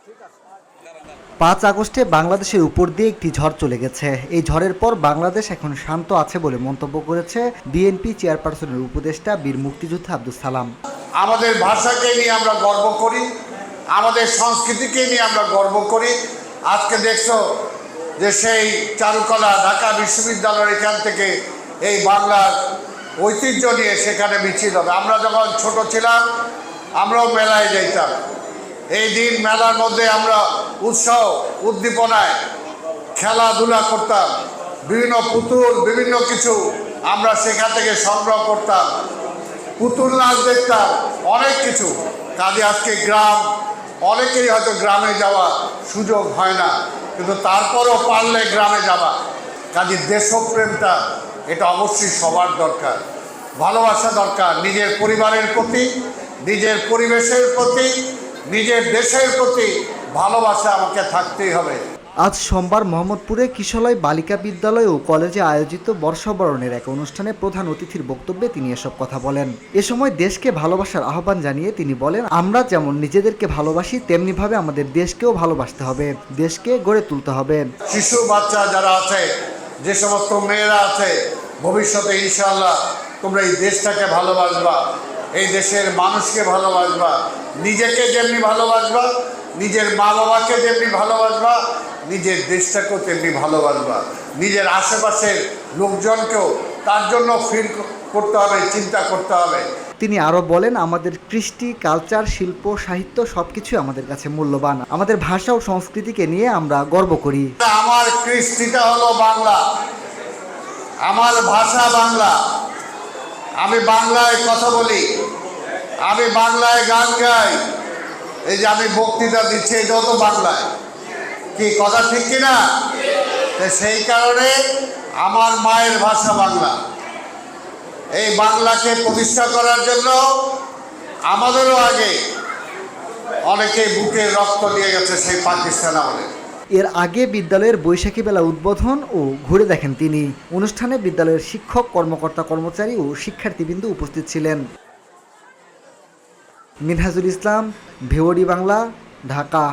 5 আগস্টে বাংলাদেশের উপর দিয়ে একটি ঝড় চলে গেছে। এই ঝড়ের পর বাংলাদেশ এখন শান্ত আছে বলে মন্তব্য করেছে বিএনপি চেয়ারপারসনের উপদেষ্টা বীর মুক্তিযোদ্ধা আব্দুস সালাম। আমাদের ভাষাকে নিয়ে আমরা গর্ব করি, আমাদের সংস্কৃতিকে নিয়ে আমরা গর্ব করি। আজকে দেখছো যে সেই চারুকলা ঢাকা বিশ্ববিদ্যালয়ের এখান থেকে এই বাংলার ঐতিহ্য নিয়ে সেখানে মিছিল হবে। আমরা যখন ছোট ছিলাম আমরাও মেলায় যেতাম। এই দিন মেলার মধ্যে আমরা উৎসাহ উদ্দীপনায় খেলাধুলা করতাম, বিভিন্ন পুতুল বিভিন্ন কিছু আমরা সেখান থেকে সংগ্রহ করতাম, পুতুল নাচ দেখতাম, অনেক কিছু। কাজে আজকে গ্রাম, অনেকেই হয়তো গ্রামে যাওয়া সুযোগ হয় না, কিন্তু তারপরও পারলে গ্রামে যাওয়া। কাজে দেশপ্রেমটা এটা অবশ্যই সবার দরকার, ভালোবাসা দরকার নিজের পরিবারের প্রতি, নিজের পরিবেশের প্রতি, নিজের দেশের প্রতি ভালোবাসা আমাকে থাকতেই হবে। আজ সোমবার মোহাম্মদপুরে কিশলয় বালিকা বিদ্যালয় ও কলেজে আয়োজিত বর্ষবরণের এক অনুষ্ঠানে প্রধান অতিথির বক্তব্যে তিনি এসব কথা বলেন। এ সময় দেশকে ভালোবাসার আহ্বান জানিয়ে তিনি বলেন, আমরা যেমন নিজেদেরকে ভালোবাসি তেমনিভাবে আমাদের দেশকেও ভালোবাসতে হবে, দেশকে গড়ে তুলতে হবে। শিশু বাচ্চা যারা আছে, যে সমস্ত মেয়েরা আছে, ভবিষ্যতে ইনশাআল্লাহ তোমরা এই দেশটাকে ভালোবাসবা, এই দেশের মানুষকে ভালোবাসবা, নিজেকে যেমনি ভালোবাসবা, নিজের মা বাবাকে যেমনি ভালোবাসবা, নিজের দেশটাকেও তেমনি ভালোবাসবা, নিজের আশেপাশের লোকজনকেও তার জন্য ফিল করতে হবে, চিন্তা করতে হবে। তিনি আরও বলেন, আমাদের কৃষ্টি, কালচার, শিল্প, সাহিত্য সবকিছুই আমাদের কাছে মূল্যবান। আমাদের ভাষা ও সংস্কৃতিকে নিয়ে আমরা গর্ব করি। আমার কৃষ্টিটা হলো বাংলা, আমার ভাষা বাংলা, আমি বাংলায় কথা বলি, আমি বাংলায় গান গাই, এই যে আমি বক্তৃতা দিচ্ছি এটাও তো বাংলায়। কি কথা ঠিক কিনা? সেই কারণে আমার মায়ের ভাষা বাংলা। এই বাংলাকে প্রতিষ্ঠা করার জন্য আমাদেরও আগে অনেকে বুকের রক্ত দিয়ে গেছে সেই পাকিস্তান আমলে। এর আগে বিদ্যালয়ের বৈশাখী মেলা উদ্বোধন ও ঘুরে দেখেন তিনি। অনুষ্ঠানে বিদ্যালয়ের শিক্ষক, কর্মকর্তা, কর্মচারী ও শিক্ষার্থীবৃন্দ উপস্থিত ছিলেন। মিনহাজুল ইসলাম, ভিওডি বাংলা, ঢাকা।